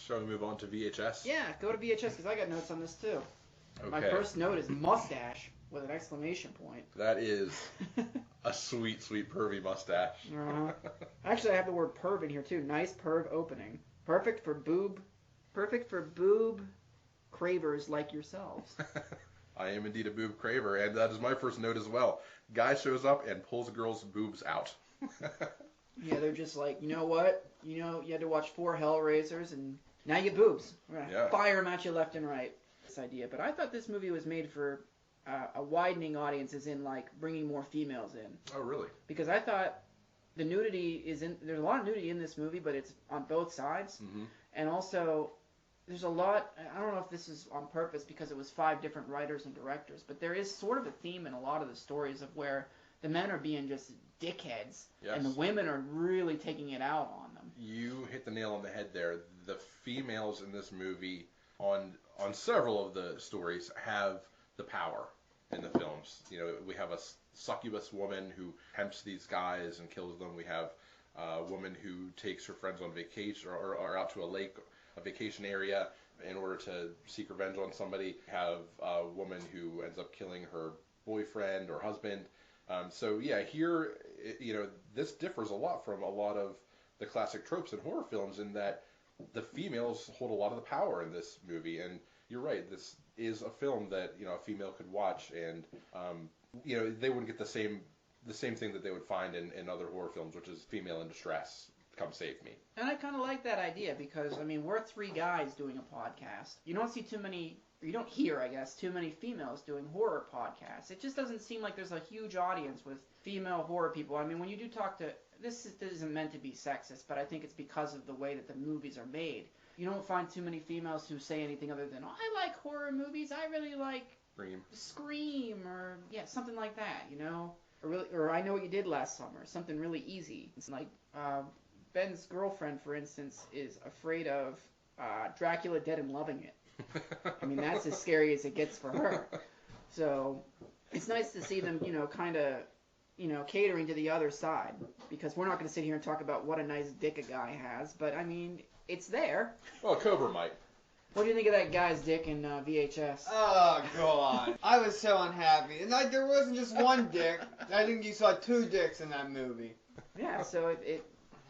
Shall we move on to VHS? Yeah, go to VHS because I got notes on this too. Okay. My first note is mustache with an exclamation point. That is a sweet, sweet pervy mustache. Actually, I have the word perv in here too. Nice perv opening. Perfect for boob cravers like yourselves. I am indeed a boob craver, and that is my first note as well. Guy shows up and pulls a girl's boobs out. Yeah, they're just like, you know what? You know, you had to watch 4 Hellraisers, and now you boobs. We're gonna fire them at you left and right. This idea, but I thought this movie was made for a widening audience, as in like bringing more females in. Oh, really? Because I thought the nudity is in. There's a lot of nudity in this movie, but it's on both sides, and also there's a lot. I don't know if this is on purpose because it was 5 different writers and directors, but there is sort of a theme in a lot of the stories of where the men are being just dickheads, and the women are really taking it out on them. You hit the nail on the head there. The females in this movie, on several of the stories, have the power in the films. You know, we have a succubus woman who tempts these guys and kills them. We have a woman who takes her friends on vacation or out to a vacation area in order to seek revenge on somebody. We have a woman who ends up killing her boyfriend or husband. So yeah, here, you know, this differs a lot from a lot of the classic tropes in horror films in that the females hold a lot of the power in this movie. And you're right, this is a film that, you know, a female could watch and, you know, they wouldn't get the same thing that they would find in other horror films, which is female in distress, come save me. And I kind of like that idea because, I mean, we're 3 guys doing a podcast. You don't see too many, or you don't hear, I guess, too many females doing horror podcasts. It just doesn't seem like there's a huge audience with female horror people. I mean, when you do talk to, this isn't meant to be sexist, but I think it's because of the way that the movies are made. You don't find too many females who say anything other than, oh, I like horror movies, I really like Scream, or, yeah, something like that, you know? Or I Know What You Did Last Summer, something really easy. It's like, Ben's girlfriend, for instance, is afraid of Dracula Dead and loving it. I mean, that's as scary as it gets for her. So it's nice to see them, you know, kind of, you know, catering to the other side. Because we're not going to sit here and talk about what a nice dick a guy has, but, I mean, it's there. Well, Cobra might. What do you think of that guy's dick in VHS? Oh, God. I was so unhappy. And there wasn't just one dick. I think you saw 2 dicks in that movie. Yeah, so it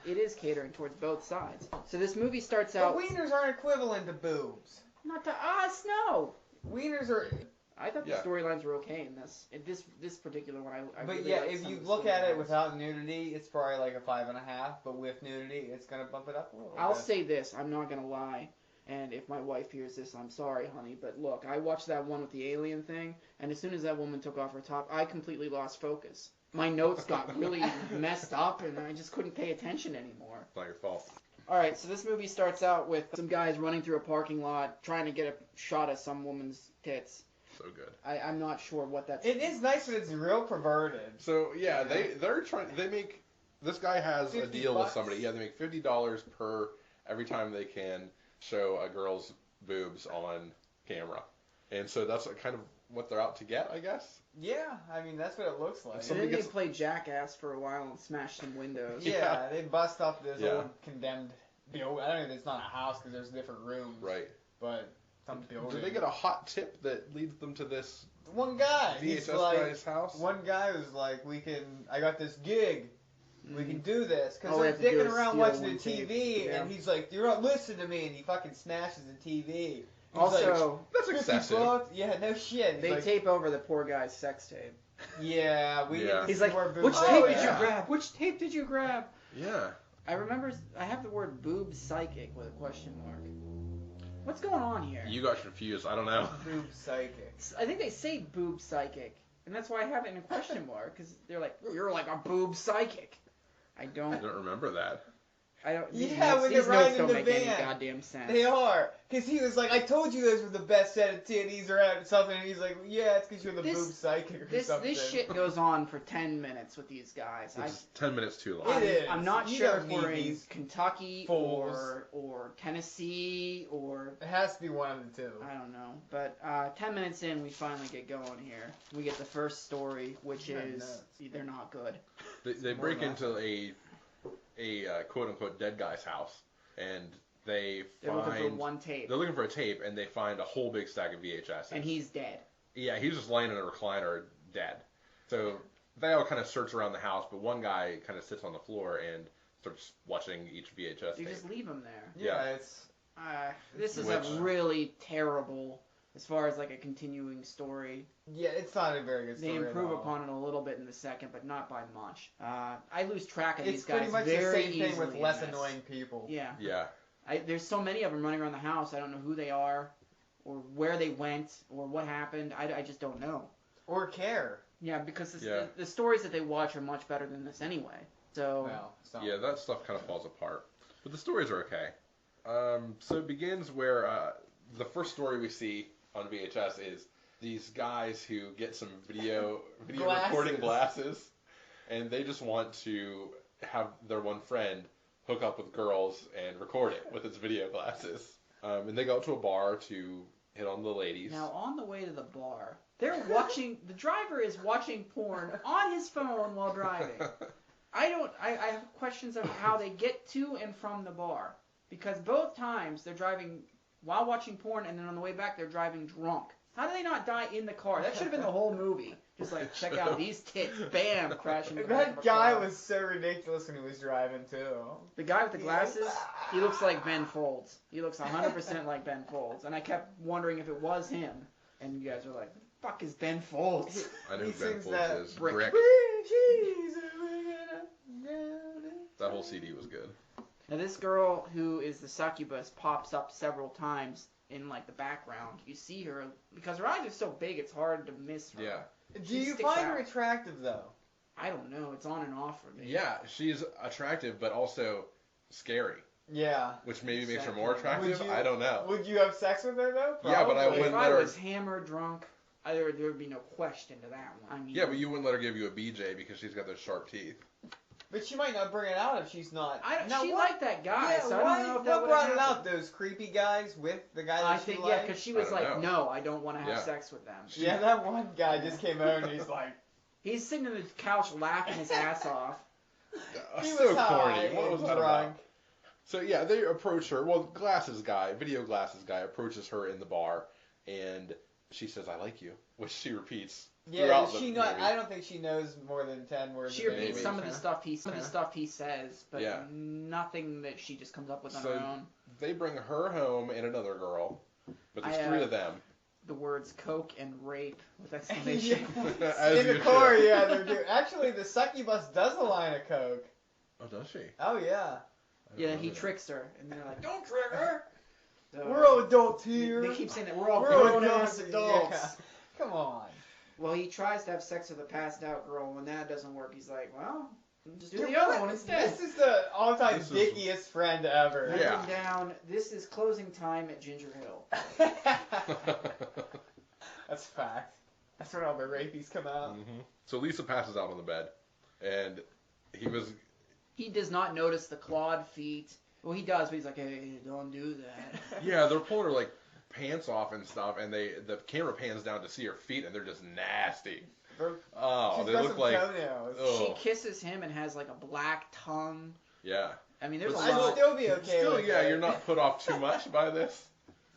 is catering towards both sides. So this movie starts out... But wieners aren't equivalent to boobs. Not to us, no! Wieners are... I thought the storylines were okay in this. In this particular one, I But really yeah, liked if some you of the look at it storylines. without nudity, it's probably like a 5.5. But with nudity, it's gonna bump it up a little bit. I'll say this, I'm not gonna lie, and if my wife hears this, I'm sorry, honey, but look, I watched that one with the alien thing, and as soon as that woman took off her top, I completely lost focus. My notes got really messed up, and I just couldn't pay attention anymore. It's not your fault. Alright, so this movie starts out with some guys running through a parking lot, trying to get a shot at some woman's tits. So good. I'm not sure what that's... It is nice, but it's real perverted. So yeah, they make, this guy has a deal with somebody. Yeah, they make $50 per every time they can show a girl's boobs on camera, and so that's kind of what they're out to get, I guess. Yeah, I mean that's what it looks like. And then they play Jackass for a while and smash some windows. Yeah, they bust up this old condemned building. I don't know if it's not a house because there's different rooms. Right. But some building. Do they get a hot tip that leads them to this? One guy. VHS guy's house. One guy was like, I got this gig. We can do this. Because All we they're have to do dicking is around steal watching one the tape. TV, Yeah. and he's like, you're not listening to me, and he fucking smashes the TV. He's Also, that's like, excessive. $50? Yeah, no shit. they tape over the poor guy's sex tape. Yeah, we need to He's see like, more boobs. which Oh, tape did you yeah. grab? Which tape did you grab? Yeah. I remember, I have the word boob psychic with a question mark. What's going on here? You got confused. I don't know. Boob psychic. I think they say boob psychic, and that's why I have it in a question mark, because they're like, you're like a boob psychic. I don't remember that. These Yeah, notes, when these they're notes riding don't the make van. any goddamn sense. They are. Because he was like, I told you those were the best set of titties or something. And he's like, yeah, it's because you're the boob psychic or something. This shit goes on for 10 minutes with these guys. It's 10 minutes too long. It is. I'm not You sure don't if we're need in these Kentucky fools. or Tennessee or... It has to be one of the two. I don't know. But 10 minutes in, we finally get going here. We get the first story, which is... They're not good. They break into a quote-unquote dead guy's house, and They're looking for one tape. They're looking for a tape, and they find a whole big stack of VHS. And he's dead. Yeah, he's just laying in a recliner, dead. So they all kind of search around the house, but one guy kind of sits on the floor and starts watching each VHS You tape. just leave him there. Yeah, Yeah. it's This is Which- a really terrible, as far as like a continuing story. it's not a very good They story. improve at all. upon it a little bit in the second, but not by much. I lose track of It's these guys pretty much very the same thing easily with in less this. annoying people. Yeah. Yeah. There's so many of them running around the house. I don't know who they are, or where they went, or what happened. I just don't know. Or care. Yeah, because Yeah. the stories that they watch are much better than this anyway. So Well, it's not. Yeah, that stuff kind of falls apart. But the stories are okay. So it begins where the first story we see on VHS is these guys who get some video recording glasses, and they just want to have their one friend hook up with girls and record it with his video glasses. And they go out to a bar to hit on the ladies. now on the way to the bar, they're watching. The driver is watching porn on his phone while driving. I have questions of how they get to and from the bar, because both times they're driving while watching porn, and then on the way back they're driving drunk. How do they not die in the car? That should have been the whole movie. Just like, check out these tits, bam, crashing. into the back of That a guy car. was so ridiculous when he was driving too. The guy with the glasses, he looks like Ben Folds. He looks 100% like Ben Folds. And I kept wondering if it was him. And you guys were like, the fuck is Ben Folds? I know He who Ben sings Folds that is. Brick. Brick. Green cheese, we're gonna- That whole CD was good. Now this girl who is the succubus pops up several times in like the background. You see her, because her eyes are so big it's hard to miss her. Yeah. Do She you sticks find her out. attractive though? I don't know, it's on and off for me. Yeah, she's attractive, but also scary, Yeah. which maybe makes her Exactly. more attractive. Would you- I don't know. Would you have sex with her though? Yeah, but I Probably. wouldn't If I let her- was hammered drunk, there would be no question to that one. I mean, Yeah, but you wouldn't let her give you a BJ because she's got those sharp teeth. But she might not bring it out if she's not. She what- liked that guy, Yeah, so I why- don't know if that what would brought have it out? Those creepy guys with the guy that I she think, yeah, liked? because she was I don't like, know. no, I don't want to have Yeah. sex with them. Yeah, that one guy just came over and he's like, He's sitting on the couch laughing his ass off. he was So high corny. What was and that drunk. about? So yeah, they approach her. Well, video glasses guy approaches her in the bar, and she says, "I like you," which she repeats. Yeah, throughout the she not. movie. I don't think she knows more than 10 words. She of repeats English. some of the stuff he says, but Yeah. nothing that she just comes up with on So- her own. They bring her home and another girl, but there's I, three of them. The words coke and rape with exclamation Yeah. points. As In the you car, should. yeah, they're doing. Actually, the succubus does a line of coke. Oh, does she? Oh yeah. I don't Yeah, remember he that. tricks her, and they're like, "Don't trick her." So, We're all adults they here. keep saying that we're all We're all grown-ass adults. Yeah. Come on. Well, he tries to have sex with a passed-out girl. When that doesn't work, he's like, "Well, just do Dude, the other what? one instead." This is the all-time This is- dickiest friend ever. Write Yeah. them down. This is closing time at Ginger Hill. That's fact. That's where all the rapies come out. So Lisa passes out on the bed, and He does not notice the clawed feet. Well, he does, but he's like, "Hey, don't do that." yeah, they're pulling her like pants off and stuff, and the camera pans down to see her feet, and they're just nasty. Bro, Oh, she's they got look some like toenails. She oh kisses him and has like a black tongue. yeah. I mean, there's a But I'd lot. still be okay Still, with yeah, it. you're not put off too much by this.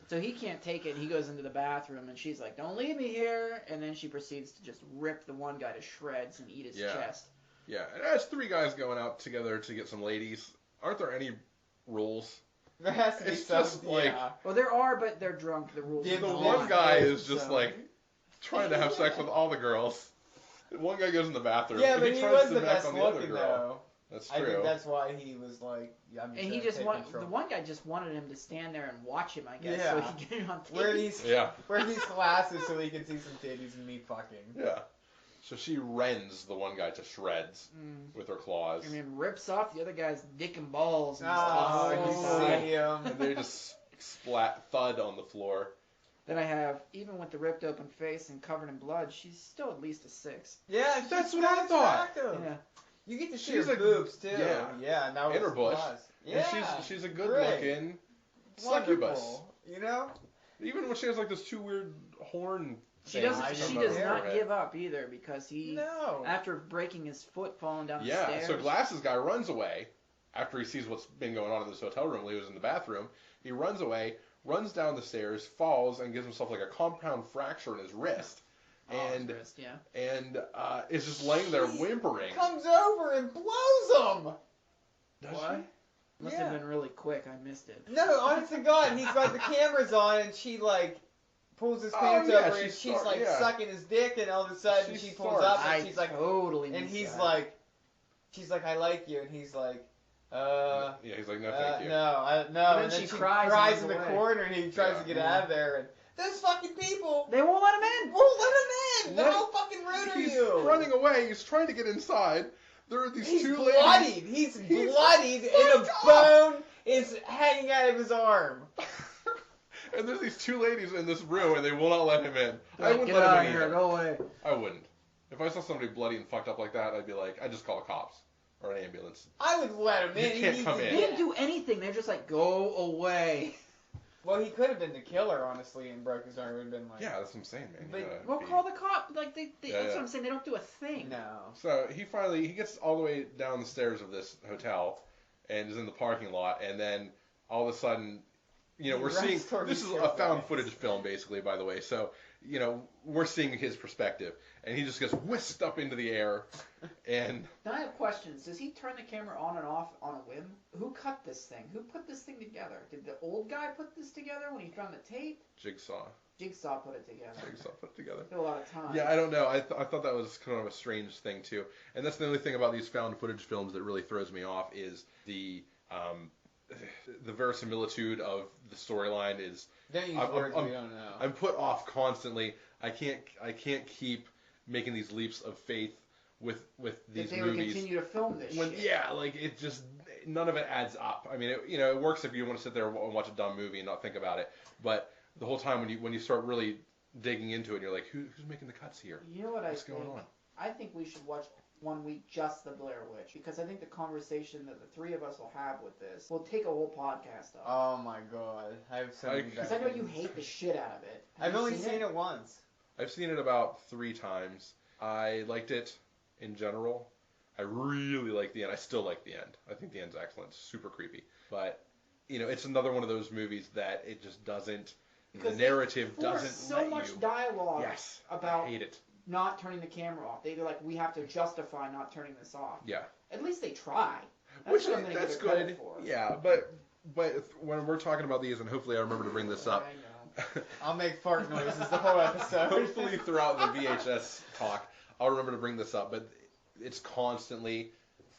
So he can't take it. He goes into the bathroom, and she's like, "Don't leave me here." And then she proceeds to just rip the one guy to shreds and eat his Yeah. chest. Yeah, and as three guys going out together to get some ladies, aren't there any rules? There has to be It's some. just like- yeah. Well, there are, but they're drunk. The rules. Yeah, are The Oh, one not. guy yeah, is just so- like trying to have sex with all the girls. One guy goes in the bathroom. Yeah, and but he tries was to the back best on the other looking girl. though. That's I true. think that's why he was like, I'm And he gonna just take want control. the one guy just wanted him to stand there and watch him, I guess, Yeah. so he could get it on tape. Wear these Yeah, wear these glasses so he can see some titties and me fucking. yeah. So she rends the one guy to shreds with her claws. And then rips off the other guy's dick and balls. And Oh, tosses you him aside. see him. And they just splat thud on the floor. Then I have, even with the ripped open face and covered in blood, she's still at least a 6. Yeah, That's she's what I kinda thought. attractive. Yeah. You get to see She's her a- boobs too. yeah. Yeah, now And her it's bush. plus. And Yeah, she's a good great. looking succubus. Wonderful. You know? Even when she has like this two weird horn. She things doesn't. coming She out of does her not head. give up either because he, No. after breaking his foot falling down the Yeah, stairs. so Glasses guy runs away after he sees what's been going on in this hotel room while he was in the bathroom, he runs away, runs down the stairs, falls, and gives himself like a compound fracture in his wrist. And his wrist, yeah. and is just laying there whimpering. Comes over and blows him. Does What? Must Yeah. have been really quick. I missed it. No, honest to God, he's got the cameras on, and she like pulls his pants yeah, over, she and she's start- like yeah. sucking his dick, and all of a sudden She she pulls starts. up, and I she's like, totally and missed he's that. like, she's like, I like you, and he's like, Yeah, he's like, no, thank you. no, And and then then she she cries cries and in the runs away. corner, and he tries Yeah. to get out of there, and those fucking people They won't let him in. won't let him in. What? How fucking rude are He's you? running away. He's trying to get inside. There are these He's two bloodied. ladies. He's bloodied, and a fucked up. bone is hanging out of his arm. And there's these two ladies in this room, and they will not let him in. I wouldn't Get let out him of in here. either. Go away. I wouldn't. If I saw somebody bloody and fucked up like that, I'd be like, I'd just call the cops or an ambulance. I would let him You in. can't come They in. didn't do anything. They're just like, go away. Well, he could have been the killer, honestly, and broke his arm. It would have been like, Yeah, that's what I'm saying, man. But- You gotta Well, be- call the cop. Like they Yeah, that's yeah. what I'm saying. They don't do a thing. no. So he gets all the way down the stairs of this hotel and is in the parking lot, and then all of a sudden, He we're runs seeing, toward this his is a girlfriend. found footage film basically, by the way, so, we're seeing his perspective, and he just gets whisked up into the air, and Now I have questions. Does he turn the camera on and off on a whim? Who cut this thing? Who put this thing together? Did the old guy put this together when he found the tape? Jigsaw Jigsaw put it together. put it together. Took a lot of time. Yeah, I don't know. I thought that was kind of a strange thing too, and that's the only thing about these found footage films that really throws me off is the verisimilitude of the storyline is. Don't use I'm- words I'm- we don't know. I'm put off constantly. I can't keep making these leaps of faith with these That they would movies. continue to film this When shit. yeah, like it just none of it adds up. I mean, it works if you want to sit there and watch a dumb movie and not think about it, but the whole time when you start really digging into it, you're like, who's making the cuts here? You know what What's I think? going on? I think we should watch one week just the Blair Witch, because I think the conversation that the three of us will have with this will take a whole podcast up. Oh my god, I have so many Because bad I know you things. hate the shit out of it. Have I've you only seen it once. I've seen it about 3 times. I liked it in general. I really like the end. I still like the end. I think the end's excellent. It's super creepy. But, it's another one of those movies that it just doesn't, Because the narrative There's doesn't so let much you. dialogue Yes. about I hate it. not turning the camera off. They're like, we have to justify not turning this off. Yeah. At least they try. That's Which, what I'm gonna that's give it credit good. for. Yeah, but when we're talking about these, and hopefully I remember to bring this up. I know. I'll make fart noises the whole episode. Hopefully throughout the VHS talk, I'll remember to bring this up, but it's constantly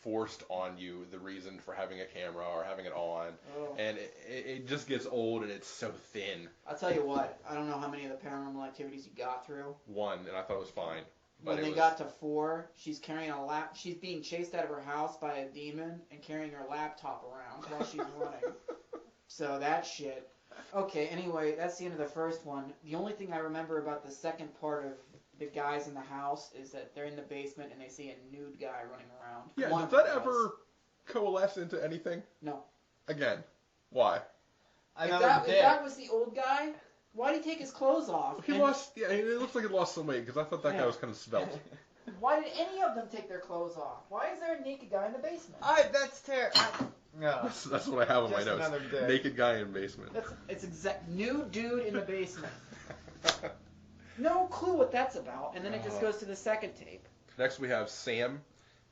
forced on you, the reason for having a camera or having it on, Oh. and it just gets old and it's so thin. I'll tell you what, I don't know how many of the Paranormal Activities you got through. 1, and I thought it was fine. But When it they was, got to 4, she's carrying a she's being chased out of her house by a demon and carrying her laptop around while she's running. So that shit. Okay, anyway, that's the end of the first one. The only thing I remember about the second part of the guys in the house is that they're in the basement and they see a nude guy running around. Yeah, One did that of us. ever coalesce into anything? No. Again, why? If Another that, dick. if that was the old guy, why did he take his clothes off? He And lost. Yeah, it looks like he lost some weight because I thought that guy Yeah. was kind of svelte. Why did any of them take their clothes off? Why is there a naked guy in the basement? That's terrible. No. That's what I have on my Just notes. another dick. Naked guy in basement. It's exact nude dude in the basement. No clue what that's about, and then it just goes to the second tape. Next we have Sam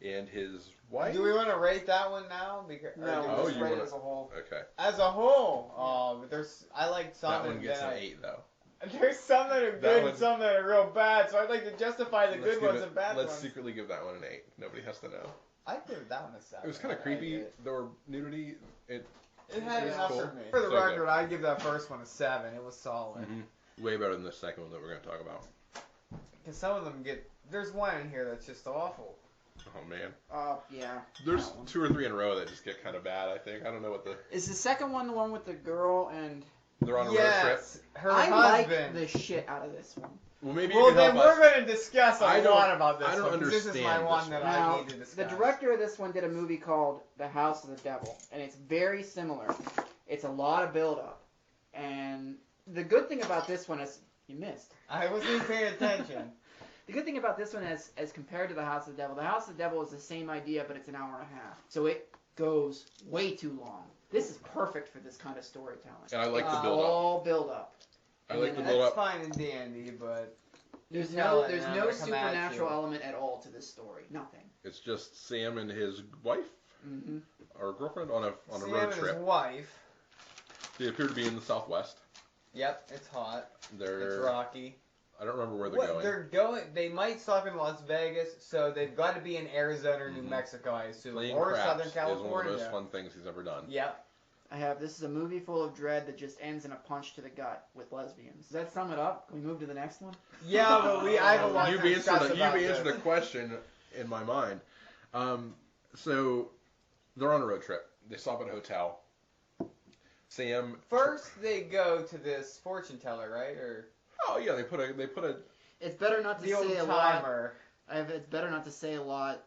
and his wife. Do we want to rate that one now? Because or No, do we Oh, just you rate it wanna- as a whole. Okay. as a whole, but I like some That one gets that an 8 though. There's some that are That good one- and some that are real bad, so I'd like to justify the Let's good give ones it- and bad Let's ones. secretly give that one an 8. Nobody has to know. I'd give that one a 7. It was kind of I liked creepy. It. There were nudity. It had It was enough cool. for me. For the So good. record, I'd give that first one a 7. It was solid. Way better than the second one that we're going to talk about. Because some of them get. There's one in here that's just awful. Oh man. Yeah. There's that one. 2 or 3 in a row that just get kind of bad. I think. I don't know what the. Is the second one the one with the girl and? They're on a road trip. Yes, her I like husband. the shit out of this one. Well, maybe Well, you can then help we're us. going to discuss a I don't- lot about this I don't one. 'Cause this is my understand one this that one. I Now, need to discuss. the director of this one did a movie called The House of the Devil, and it's very similar. It's a lot of build-up, and the good thing about this one is you missed. I wasn't paying attention. The good thing about this one is, as compared to The House of the Devil is the same idea, but it's an hour and a half. So it goes way too long. This is perfect for this kind of storytelling. And I like the build up. All build up. I And like the then build That's up. fine and dandy, but There's You tell no it, there's and I'm no gonna come at supernatural you. element at all to this story. Nothing. It's just Sam and his wife Mm-hmm. or girlfriend on a Sam road and his trip. wife. They appear to be in the Southwest. Yep, it's hot. It's They're rocky. I don't remember where they're going. They're going. They might stop in Las Vegas, so they've got to be in Arizona or New Mhm. Mexico, I assume, Playing or craps Southern is one of the California. most fun things he's ever done. Yep. This is a movie full of dread that just ends in a punch to the gut with lesbians. Does that sum it up? Can we move to the next one? Yeah, but I have a lot You've to discuss answered about a this. question in my mind. So they're on a road trip. They stop at a hotel. Sam. First, they go to this fortune teller, right? Or Oh yeah, they put a. It's better not to the old say a lot. timer. It's better not to say a lot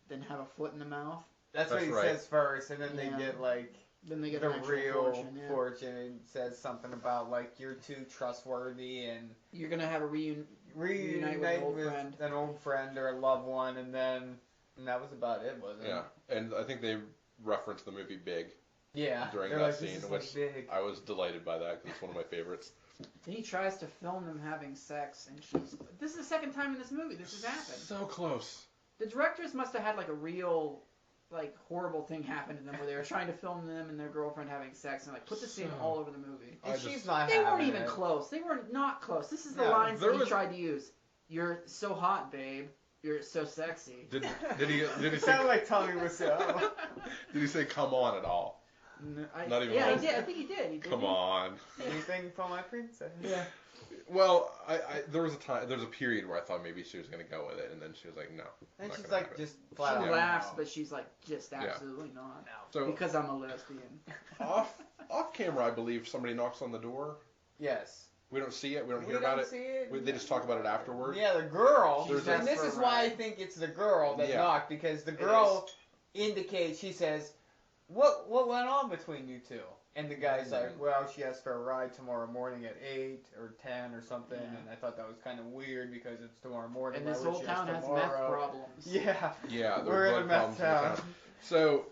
than have a foot in the mouth. That's what That's he right. says first, and then Yeah. they get like Then they get the an actual real fortune. Yeah. fortune. It says something about like you're too trustworthy and You're gonna have a reunite reunite with an old friend. an old friend or a loved one, and that was about it, wasn't it? Yeah, and I think they referenced the movie Big. Yeah. During They're that like, scene, this is which- like big. I was delighted by that because it's one of my favorites. Then he tries to film them having sex, and she's. This is the second time in this movie this has happened. So close. The directors must have had like a real, like horrible thing happen to them where they were trying to film them and their girlfriend having sex and like put this in So- all over the movie. And I she's just- not They weren't having even it. close. They were not close. This is the No, lines there that he was- tried to use. You're so hot, babe. You're so sexy. Did he It say sounded like Tommy Wiseau. did he say come on at all? Not even yeah, once. he did. I think he did. He did. Come on. Anything for my princess. Yeah. Well, there's a period where I thought maybe she was gonna go with it, and then she was like, no. And not she's gonna like have it. just She flat out. laughs, no. but she's like, just absolutely not. So Because I'm a lesbian. off camera, I believe somebody knocks on the door. Yes. We don't see it. We don't hear about it. See it. They just talk about it afterward. Yeah, the girl. There's And a- this is why I think it's the girl that Yeah. knocked, because the girl indicates, she says, what went on between you two? And the guy's like, well, she asked for a ride tomorrow morning at 8 or 10 or something, Yeah. and I thought that was kind of weird because it's tomorrow morning. And why this would whole she ask town has meth tomorrow? problems. Yeah. Yeah, We're in a drug meth problems in the town.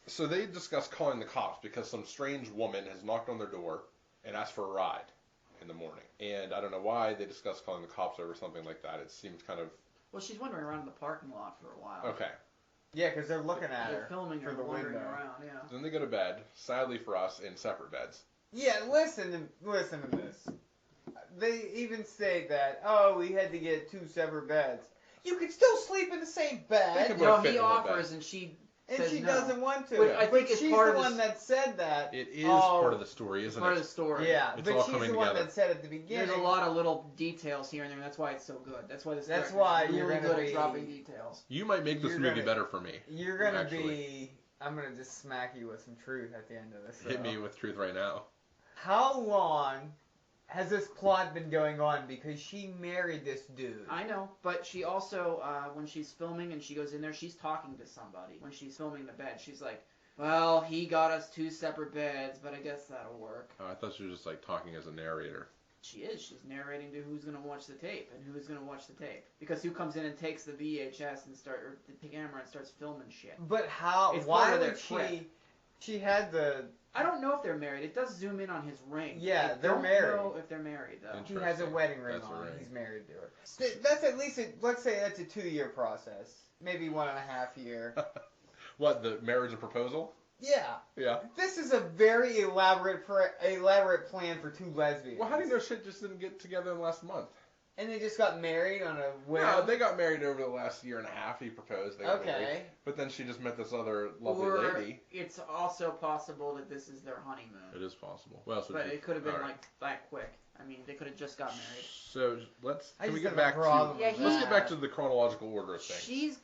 So they discuss calling the cops because some strange woman has knocked on their door and asked for a ride in the morning. And I don't know why they discussed calling the cops over something like that. It seems kind of Well, she's wandering around in the parking lot for a while. okay. Yeah, because they're looking at They're her. filming her through the wandering window. around, yeah. Then they go to bed, sadly for us, in separate beds. Yeah, listen to this. They even say that, oh, we had to get 2 separate beds. You could still sleep in the same They bed. could No, fit he in one offers bed. and she And says she no. doesn't want to. But I think it's she's part the of one this- that said that. It is Oh, part of the story, isn't part of it? the story. Yeah, It's but all she's coming the one together. that said at the beginning. There's a lot of little details here and there, and that's why it's so good. That's why this That's director why is really you're gonna good at be- dropping details. You might make this You're movie gonna- better for me. You're gonna Actually. be. I'm gonna just smack you with some truth at the end of this. Hit though. me with truth right now. How long has this plot been going on? Because she married this dude. I know, but she also, when she's filming and she goes in there, she's talking to somebody. When she's filming the bed, she's like, well, he got us 2 separate beds, but I guess that'll work. I thought she was just like talking as a narrator. She is. She's narrating to who's going to watch the tape and who's going to watch the tape. Because who comes in and takes the VHS and or the camera and starts filming shit. But how? It's Why part of their would she? trip. She had the. I don't know if they're married. It does zoom in on his ring. Yeah, I they're don't married. know if they're married, though. He has a wedding ring That's a on. ring. He's married to her. That's at least. Let's say that's a 2-year process. Maybe 1.5 year. What, the marriage and proposal? Yeah. Yeah. This is a very elaborate plan for 2 lesbians. Well, how do you know shit just didn't get together in the last month? And they just got married on a whim. No, they got married over the last year and a half. He proposed. They got married. Okay. But then she just met this other lovely Or lady. it's also possible that this is their honeymoon. It is possible. Well, so But it could have been all right. like that quick. I mean, they could have just got married. So I can we just get have a back problem to? Yeah, with Let's that. get back to the chronological order of things.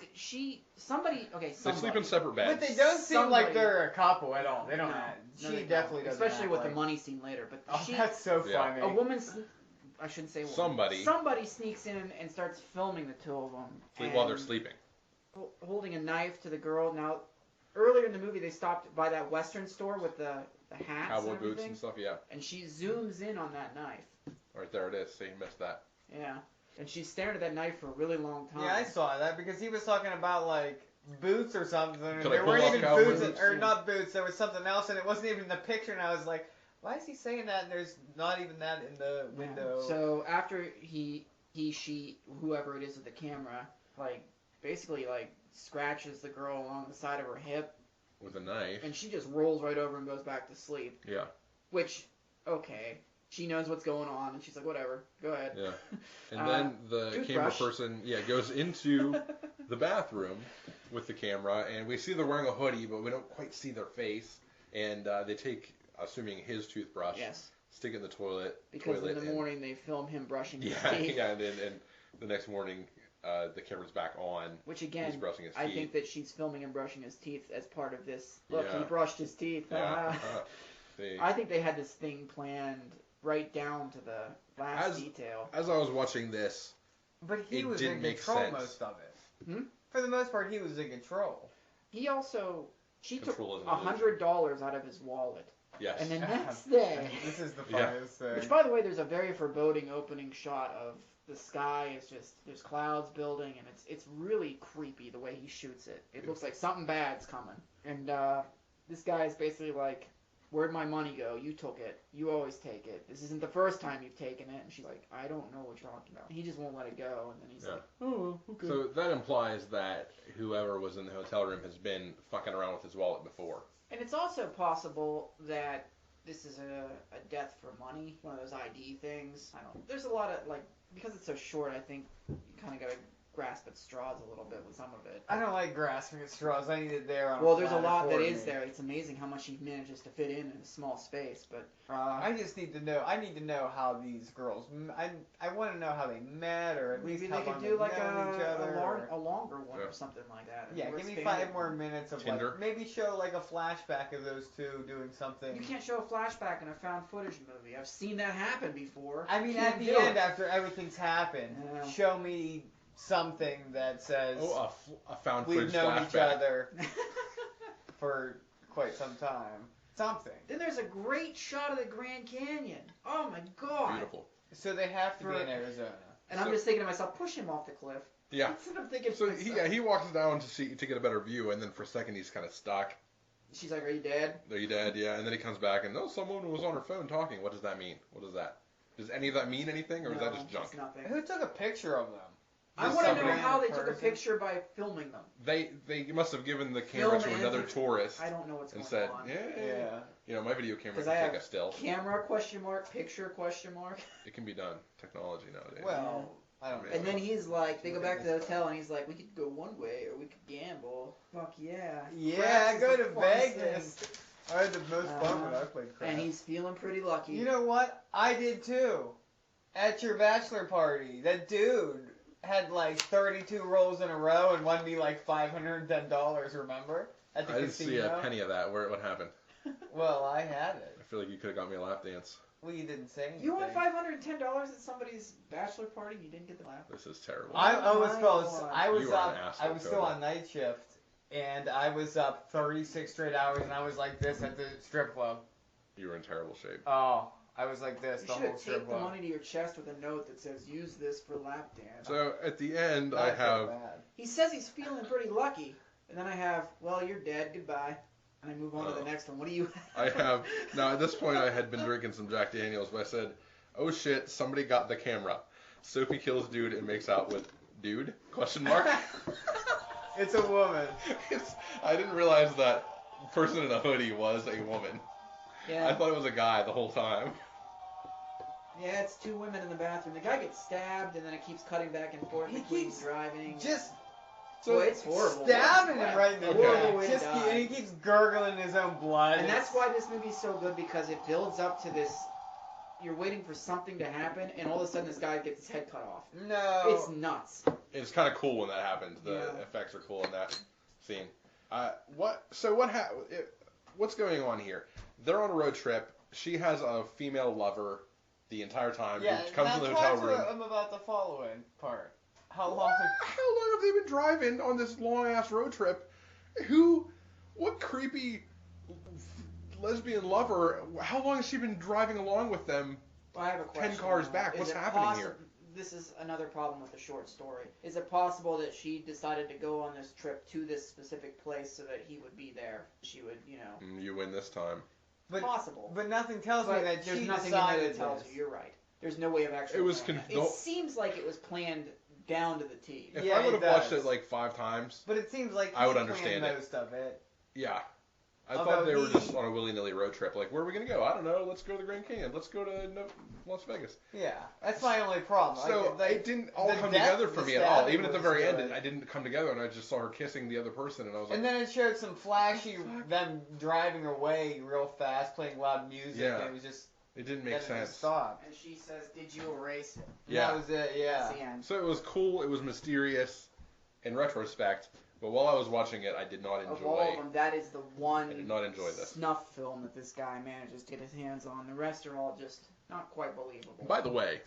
Somebody. They sleep in separate But beds. they don't seem Somebody- like they're a couple at all. They don't. No, Act. no, She they don't. definitely doesn't. Especially act with like, the money scene later. But Oh, she, that's so Yeah. funny. a woman. I shouldn't say woman. Somebody sneaks in and starts filming the 2 of them. While they're sleeping. Holding a knife to the girl. Now, earlier in the movie, they stopped by that Western store with the hats Cowboy and boots everything. and stuff. Yeah. And she zooms in on that knife. Right there it is. See, you missed that. Yeah. And she's staring at that knife for a really long time. Yeah, I saw that because he was talking about like boots or something. Could I There pull weren't off even cowboy boots, boots? or not boots. There was something else, and it wasn't even in the picture. And I was like, why is he saying that? And there's not even that in the window. So after she, whoever it is with the camera, like basically like scratches the girl along the side of her hip, With a knife. and she just rolls right over and goes back to sleep. Yeah. Which, okay, she knows what's going on, and she's like, whatever, go ahead. Yeah. And then the camera toothbrush. person, goes into the bathroom with the camera, and we see they're wearing a hoodie, but we don't quite see their face. And they take, assuming his toothbrush, Yes. stick it in the toilet. Because in the and- morning they film him brushing his Yeah, teeth. yeah, and the next morning the camera's back on. Which He's again, brushing his I teeth. think that she's filming him brushing his teeth as part of this. Look, Yeah. he brushed his teeth. Yeah. They, I think they had this thing planned right down to the last detail. as I was watching this, But he It was didn't in make control sense. most of it. Hmm? For the most part, he was in control. He also, she took Control is an illusion. $100 out of his wallet. yes. And the next day, This is the Yeah. funniest thing. which by the way, there's a very foreboding opening shot of the sky is just, there's clouds building, and it's really creepy the way he shoots it. It looks like something bad's coming. And this guy is basically like, where'd my money go? You took it. You always take it. This isn't the first time you've taken it. And she's like, I don't know what you're talking about. He just won't let it go. And then he's Yeah. like, oh, okay. So that implies that whoever was in the hotel room has been fucking around with his wallet before. And it's also possible that this is a death for money, one of those ID things. I don't. There's a lot of like, because it's so short. I think you kind of gotta grasp at straws a little bit with some of it. I don't like grasping at straws. I need it there on Well, a there's a platter lot for that is me. there. It's amazing how much he manages to fit in a small space. But I just need to know. I need to know how these girls. I want to know how they met, or at least maybe how they could long do they've like known each other. a longer one Yeah. or something like that. Yeah, Or give me expand 5 it. more minutes of Tinder. like maybe show like a flashback of those two doing something. You can't show a flashback in a found footage movie. I've seen that happen before. I mean, Can't at the do end, it. after everything's happened, Yeah. show me something that says Oh, a found we've footage known each flashback. other for quite some time. Something. Then there's a great shot of the Grand Canyon. Oh my god! Beautiful. So they have to be For- in Arizona. And I'm So- just thinking to myself, push him off the cliff. Yeah. That's what I'm thinking. So to myself. he walks down to get a better view, and then for a second he's kind of stuck. She's like, "Are you dead?" Are you dead? Yeah. And then he comes back and someone was on her phone talking. What does that mean? What is that? Does any of that mean anything, or is that No, just junk? it's nothing. Who took a picture of them? I Just want to some know random how they took a person? picture by filming them. They must have given the camera Film to and- another tourist I don't know what's and going said, on. Yeah. you know, my video camera 'Cause can I take have a still. Camera question mark, picture question mark. It can be done. Technology nowadays. Well, I don't know. And then he's like, they go back to the hotel, and he's like, we could go one way or we could gamble. Fuck yeah. Yeah, Craps is go the to funnest Vegas. thing. I had the most fun when I played craps. And he's feeling pretty lucky. You know what? I did too. At your bachelor party, that dude had like 32 rolls in a row and won me like $510. Remember? At the I didn't see casino. a penny of that. What happened? Well, I had it. I feel like you could have got me a lap dance. Well, you didn't say anything. You won $510 at somebody's bachelor party and you didn't get the laugh? This is terrible. I Oh was my close. God. I was You are up. an asshole, I was still Cobra. on night shift, and I was up 36 straight hours, and I was like this at the strip club. You were in terrible shape. Oh, I was like this You the should whole have strip taped the club. money to your chest with a note that says, use this for lap dance. So at the end, I Not so have bad. He says he's feeling pretty lucky. And then I have, well, you're dead, goodbye. And I move on to the Oh. next one. What do you I have now at this point I had been drinking some Jack Daniels, but I said, "Oh shit, somebody got the camera." Sophie kills dude and makes out with dude? Question mark. It's a woman. I didn't realize that person in a hoodie was a woman. Yeah. I thought it was a guy the whole time. Yeah, it's two women in the bathroom. The guy gets stabbed, and then it keeps cutting back and forth He between keeps driving. Just So Boy, it's horrible. stabbing him right in the Okay. Horrible way neck. to Just die. and he keeps gurgling his own blood. And that's why this movie's so good, because it builds up to this. You're waiting for something to happen, and all of a sudden this guy gets his head cut off. no. It's nuts. It's kind of cool when that happens. The Yeah. effects are cool in that scene. What's going on here? They're on a road trip. She has a female lover the entire time yeah. who comes now to the hotel talk room. to him about the following part. How long? How long have they been driving on this long ass road trip? What creepy lesbian lover? How long has she been driving along with them? Well, I have a question. 10 cars now. back. Is What's it happening here? this is another problem with the short story. Is it possible that she decided to go on this trip to this specific place so that he would be there? She would, You win this time. But, possible. But nothing tells me that there's she nothing in there decided that tells this. you. You're right. There's no way of actually. It was It seems like it was planned down to the T. If Yeah, I would have it watched does. it like 5 times, But it seems like I would he planned understand it. most of it. yeah. I Although thought they were he- just on a willy-nilly road trip. Like, where are we going to go? I don't know. Let's go to the Grand Canyon. Let's go to Las Vegas. Yeah, that's my only problem. So like, it didn't all the come depth, together for the me at all. stabbing Even at the was very end, good. I didn't come together, and I just saw her kissing the other person, and I was like, And then it showed some flashy, them driving away real fast, playing loud music, Yeah. and it was just, it didn't then make it sense. just stopped. And she says, "Did you erase it?" And Yeah. that was it, yeah. That's the end. So it was cool. It was mysterious in retrospect. But while I was watching it, I did not Of all of enjoy. them, that is the one I did not enjoy this. snuff film that this guy manages to get his hands on. The rest are all just not quite believable. By the way,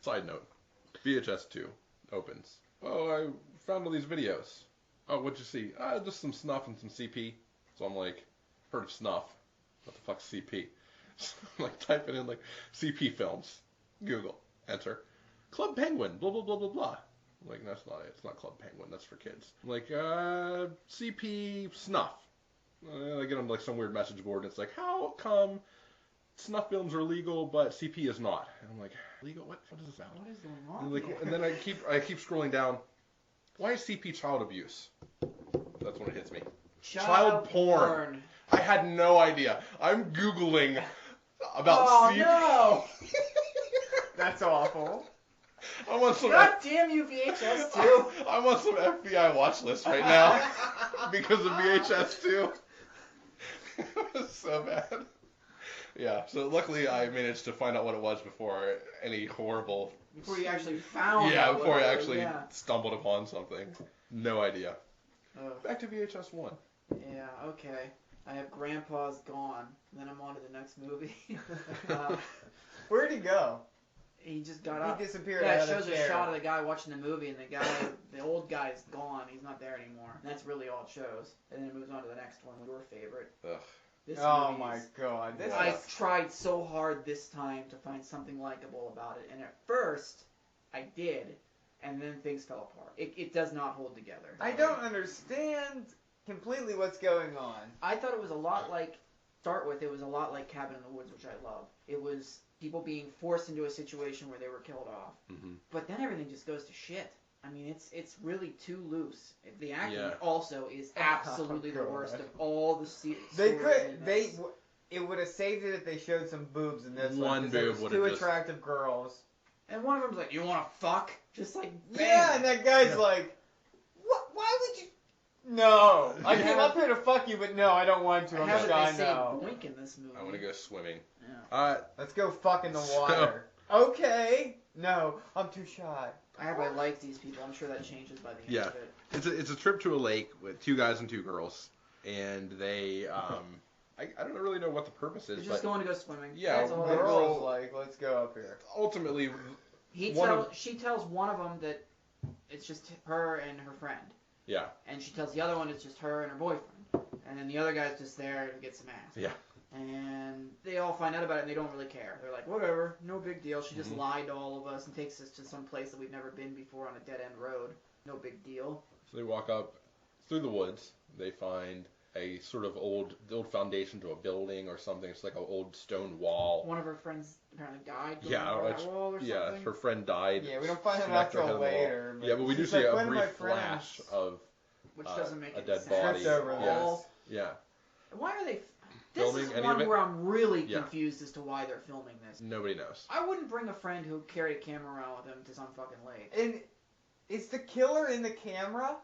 side note, VHS 2 opens. Oh, I found all these videos. Oh, what'd you see? Just some snuff and some CP. So I'm like, heard of snuff. What the fuck's CP? So I'm like typing in like CP films. Google. Enter. Club Penguin. Blah, blah, blah, blah, blah. I'm like, that's not it. It's not Club Penguin. That's for kids. I'm like, CP snuff. I get on like some weird message board and it's like, how come snuff films are legal but CP is not? And I'm like, legal? What is this about? What is going on? And, like, here? and then I keep scrolling down. Why is CP child abuse? That's when it hits me. Child porn. I had no idea. I'm Googling about CP. No! That's awful. I'm on some. God damn you, VHS too. I'm on some FBI watch list right now because of VHS 2. It was so bad. Yeah. So luckily I managed to find out what it was before any horrible. Before you actually found Yeah. out Before what I it was, actually yeah. stumbled upon something. No idea. Ugh. Back to VHS 1. Yeah, okay. I have Grandpa's Gone. Then I'm on to the next movie. Where'd he go? He just got up. He disappeared Yeah, out it of the shows a chair. shot of the guy watching the movie, and the old guy's gone. He's not there anymore. And that's really all it shows. And then it moves on to the next one, your favorite. Ugh. This Oh movie my is- god. This Wow. I is, tried so hard this time to find something likable about it, and at first I did, and then things fell apart. It does not hold together. I don't understand completely what's going on. I thought it was a lot like, it was a lot like Cabin in the Woods, which I love. It was people being forced into a situation where they were killed off. Mm-hmm. But then everything just goes to shit. I mean, it's really too loose. The acting Yeah. also is absolutely the God. worst of all the They could, it would have saved it if they showed some boobs in this one. One 'cause there boob was would've two just- attractive girls. And one of them's like, "You want to fuck?" Just like, Yeah, bam. and that guy's Yeah. like, what? Why would you? No, I Yeah. came up here to fuck you, but no, I don't want to. I I'm have shy they say now. boink in this movie. I want to go swimming. Yeah. Let's go fuck in the water. Okay. No, I'm too shy. I have I like these people. I'm sure that changes by the end Yeah. of it. It's a trip to a lake with 2 guys and 2 girls, and they I don't really know what the purpose They're is, just but going to go swimming. Yeah, That's all The it is. girl's like, let's go up here. ultimately She tells one of them that it's just her and her friend, yeah. and she tells the other one it's just her and her boyfriend, and then the other guy's just there to get some ass. Yeah. And they all find out about it and they don't really care. They're like, whatever, no big deal. She just Mhm. lied to all of us and takes us to some place that we've never been before on a dead end road. No big deal. So they walk up through the woods. They find a sort of old foundation to a building or something. It's like an old stone wall. One of her friends apparently died going Yeah, over that it's- wall or something. Yeah, her friend died. Yeah, we don't find out smacked her until head on the wall. later. but Yeah, but we do she's see like, a "One of my brief flash friends of Which doesn't make a any dead sense. body. Tripped over at this. all. Yeah, Why are they... This Filming is any of one it? where I'm really Yeah. confused as to why they're filming this. nobody knows. I wouldn't bring a friend who carried a camera around with him to some fucking lake. And is the killer in the camera?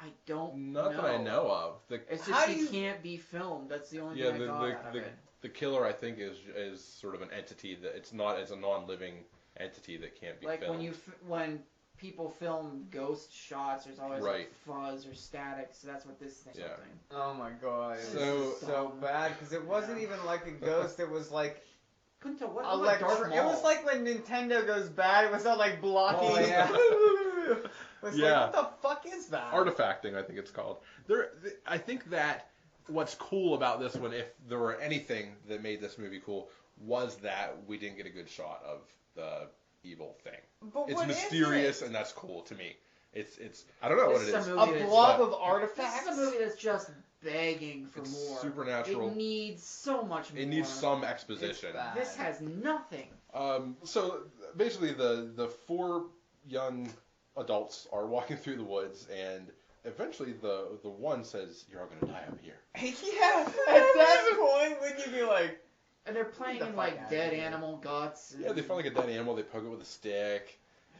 I don't Not that I know of. It's How just do he you- can't be filmed. That's the only Yeah, thing I got out of the it. the killer I think is sort of an entity that it's not as a non-living entity that can't be Like filmed. when people film ghost shots, there's always Right. like fuzz or static. So that's what this thing's Yeah. something. Oh my god. It So- was so bad because it wasn't even like a ghost. It was like Couldn't tell what. electric. It was like when Nintendo goes bad. It was all like blocking. Oh, yeah. It was Yeah. like, what the fuck is that? Artifacting, I think it's called. I think that what's cool about this one, if there were anything that made this movie cool, was that we didn't get a good shot of the evil thing. But It's what is mysterious, it? and that's cool to me. It's I don't know what This it is is. a A movie blob but- of artifacts. This is a movie that's just begging for It's more. supernatural. It needs so much more. It needs some exposition. It's bad. This has nothing. So basically, the four young adults are walking through the woods, and eventually the one says, "You're all gonna die up here." Yeah. At that point, wouldn't you be like, And they're playing the in fuck like outta dead here. animal guts. Yeah, they find like a dead animal. They poke it with a stick.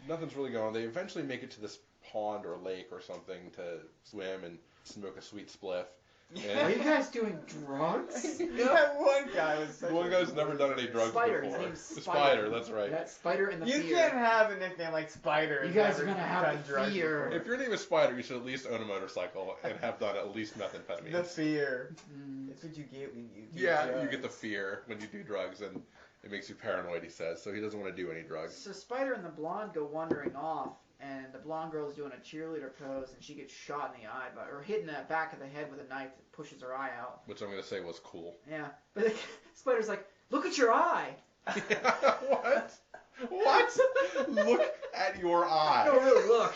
Nothing's really going on. They eventually make it to this pond or lake or something to swim and smoke a sweet spliff. Are you guys doing drugs? That one guy was such One a guy's never done any drugs Spider. His before. name's The Spider. Spider, that's right. That Spider in the You Fear. can't have a nickname like Spider. You and guys never are gonna have done the drugs fear. before. If your name is Spider, you should at least own a motorcycle and have done at least methamphetamine. The fear. Mm. That's what you get when you do Yeah, drugs. you get the fear when you do drugs, and it makes you paranoid, he says, so he doesn't want to do any drugs. So Spider and the blonde go wandering off, and the blonde girl's doing a cheerleader pose, and she gets shot in the eye, or hit in the back of the head with a knife that pushes her eye out. Which I'm going to say was cool. Yeah, but Spider's like, "Look at your eye." What? What? Look at your eye. No, really, look.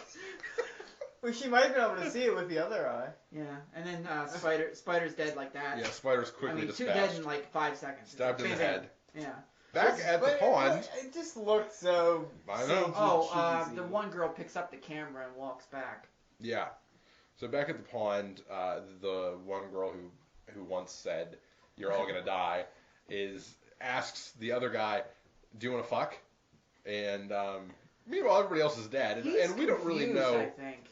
Well, she might have been able to see it with the other eye. Yeah, and then Spider's dead like that. Yeah, Spider's I quickly mean, two dispatched. dead in like 5 seconds. Stabbed in the Bam, bam. head. Yeah. Back at the pond. It just looked so. I know. cheesy. The one girl picks up the camera and walks back. Yeah. So back at the pond, the one girl who once said, "You're all gonna die," asks the other guy, "Do you want to fuck?" And meanwhile, everybody else is dead, He's and we don't really confused, know. I think.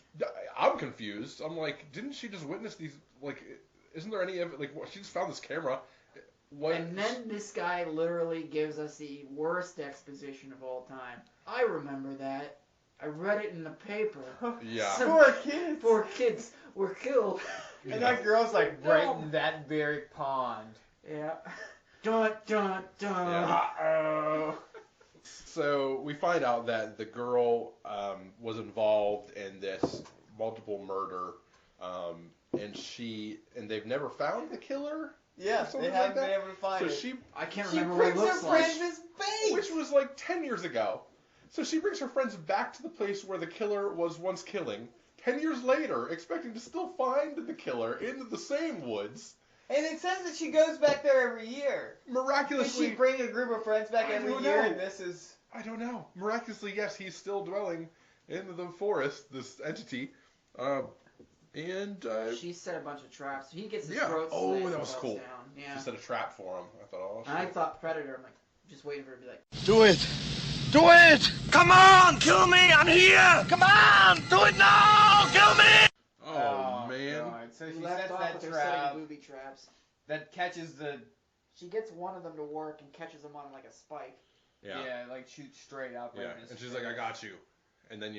I'm confused. I'm like, didn't she just witness these? Like, isn't there any of it? Like, what, she just found this camera. What? And then this guy literally gives us the worst exposition of all time. I remember that. I read it in the paper. Yeah. Poor kids. 4 kids were killed. And that girl's like right in that very pond. Yeah. Dun dun dun. Yeah. Uh-oh. So we find out that the girl was involved in this multiple murder, and they've never found the killer. Yeah, Something they like haven't that. been able to find So it. she, I can't She remember what it brings her looks like. friends as bait. which was like 10 years ago. So she brings her friends back to the place where the killer was once killing. 10 years later, expecting to still find the killer in the same woods. And it says that she goes back there every year. Does Miraculously, she bring a group of friends back I every don't year? know. And this is. I don't know. Miraculously, yes, he's still dwelling in the forest, this entity. She set a bunch of traps. He gets his Yeah. throat Oh, slit and that was falls cool. down. Yeah. She set a trap for him. I thought, oh, And I shit. thought Predator. I'm like, just waiting for her to be like, Do it! Do it! Come on, kill me! I'm here! Come on! Do it now! Kill me! Oh, man. God. So she left sets off that with her trap setting booby traps. that catches the. She gets one of them to work and catches them on like a spike. Yeah. Like shoots straight up. Yeah. right in his And she's face. like, I got you. And then,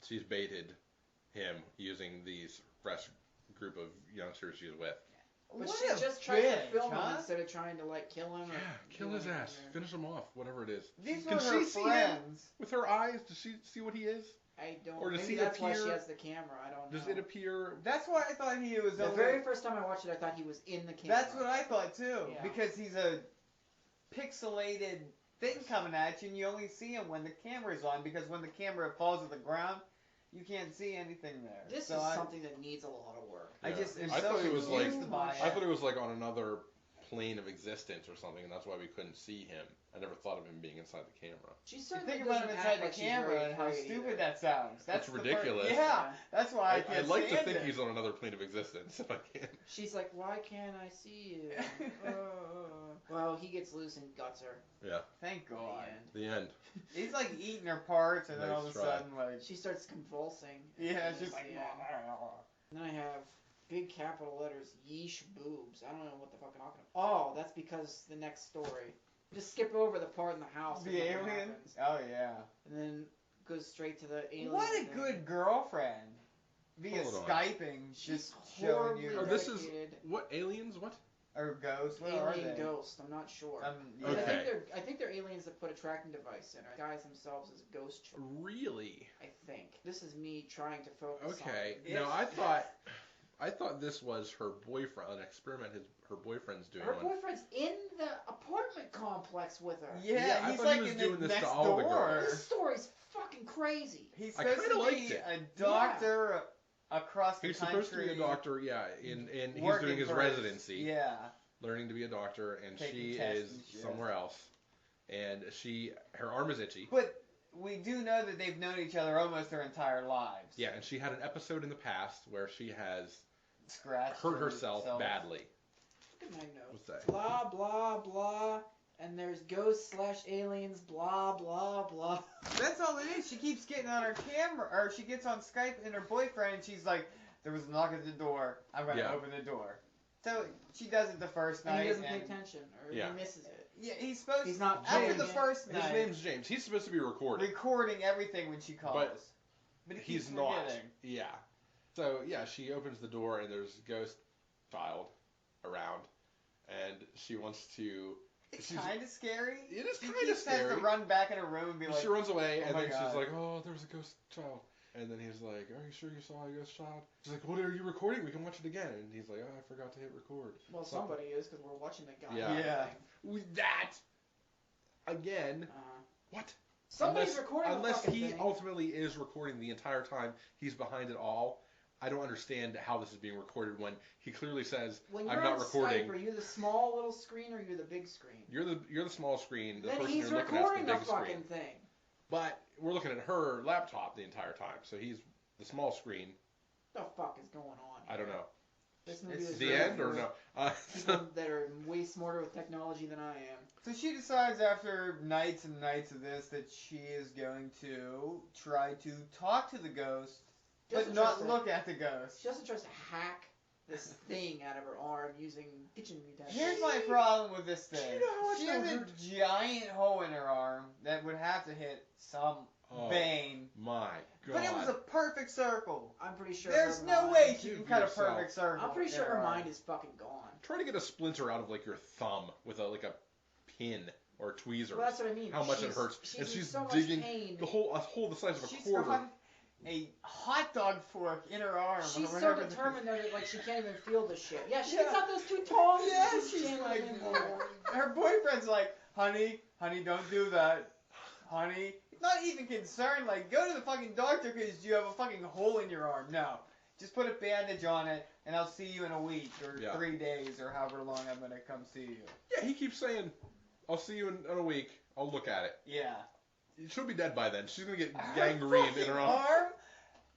she's baited him using these fresh group of youngsters she's with. But What she a just tries to bitch, film him huh? instead of trying to like kill him. Yeah, kill his ass. Finish him off, whatever it is. These Can were she her see him? friends. With her eyes, does she see what he is? I don't. Or does Maybe he that's why she appear- has the camera. I don't know. Does it appear? That's why I thought he was The only. very first time I watched it, I thought he was in the camera. That's what I thought too. Yeah. Because he's a pixelated thing coming at you, and you only see him when the camera's on. Because when the camera falls to the ground, you can't see anything there. This so is I, something that needs a lot of work. I Yeah. just am I so thought it was confused like- by I it. thought it was like on another plane of existence or something, and that's why we couldn't see him. I never thought of him being inside the camera. She You certainly think about him doesn't inside act the like she's camera very and how afraid stupid either. that sounds. That's It's the part- ridiculous. Yeah, that's why I I'd can't like to stand think it. he's on another plane of existence if I can. She's like, why can't I see you? Well, he gets loose and guts her. Thank in the God. end. The end. He's like eating her parts, and then all of a Nice try. sudden, like, She starts convulsing. yeah, it's just At like. the end. Then I have big capital letters, yeesh boobs. I don't know what the fuck I'm talking about. Oh, that's because the next story. Just skip over the part in the house. where The nothing alien? happens, Oh yeah. and then goes straight to the alien. What a thing. good girlfriend. Via Hold on. Skyping, She's just showing you. horribly Oh, this is dedicated. what aliens? What? Or ghosts, what are Alien they? ghost. I'm not sure. Yeah. But Okay. I think they're aliens that put a tracking device in. Or guys themselves as ghost children. Really? I think. This is me trying to focus. Okay. On No, I thought. I thought this was her boyfriend, an experiment her boyfriend's doing. Her boyfriend's in the apartment complex with her. Yeah, I he's thought like he was in doing the this to next all the door. girls. This story's fucking crazy. He's I supposed kinda to liked be it. a doctor across the He's country. supposed to be a doctor, yeah, and he's working doing his for residency, Yeah. learning to be a doctor, and Taking she tests is and shit. somewhere else, and her arm is itchy. But we do know that they've known each other almost their entire lives. Yeah, and she had an episode in the past where she has Scratched hurt herself badly. Look at my notes. What's that? Blah, blah, blah. And there's ghosts/aliens, blah, blah, blah. That's all it is. She keeps getting on her camera, or she gets on Skype and her boyfriend, and she's like, "There was a knock at the door. I'm gonna Yeah. open the door." So she does it the first And night. he doesn't pay attention, or Yeah. he misses it. Yeah, he's supposed. He's not after paying the it. first His night. name's James. He's supposed to be recording. recording everything when she calls. But he He's keeps not. forgetting. Yeah. So yeah, she opens the door and there's a ghost child around, and she wants to. It's she's- kind of scary. It is She kind of keeps has scary. to run back in her room and be like, She runs away, "Oh and my then God." she's like, "Oh, there was a ghost child." And then he's like, "Are you sure you saw a ghost child?" She's like, "What are you recording? We can watch it again." And he's like, "Oh, I forgot to hit record." Well, So- somebody is, because we're watching the guy. Yeah. Yeah. With that again. What? Somebody's recording the unless fucking he thing. ultimately is recording the entire time. He's behind it all. I don't understand how this is being recorded when he clearly says, When "I'm you're not on recording." Skype, are you the small little screen or are you the big screen? You're the small screen. The Then person he's you're looking at recording is the the big fucking screen. thing. But we're looking at her laptop the entire time, so he's the small screen. What the fuck is going on? I don't here? know. This movie It's is The really end or for no? People that are way smarter with technology than I am. So she decides after nights and nights of this that she is going to try to talk to the ghost, but Doesn't not trust it. look at the ghost. She also tries to hack this thing out of her arm using kitchen utensils. Here's my problem with this thing. You know how much She that has a hurt? giant hole in her arm that would have to hit some Oh, vein. my God. But it was a perfect circle. I'm pretty sure. There's her no mind- way she You can cut a yourself. perfect circle. I'm pretty in sure her arm. mind is fucking gone. Try to get a splinter out of like your thumb with a pin or tweezers. Well, that's what I mean. How much it She's- hurts. She's And in she's so much digging pain. a hole the size of a She's quarter. got a hot dog fork in her arm. She's or so whatever the- determined that like she can't even feel the shit. Yeah, she Yeah. gets out those two tongs. Yeah, and she's jamming like, them in there. her boyfriend's like, honey, don't do that. Honey. He's not even concerned, like, go to the fucking doctor because you have a fucking hole in your arm. No. Just put a bandage on it, and I'll see you in a week, or Yeah. 3 days, or however long I'm gonna come see you. Yeah, he keeps saying, "I'll see you in a week. I'll look at it." Yeah. She'll be dead by then. She's gonna get Her gangrene in fucking her arm. arm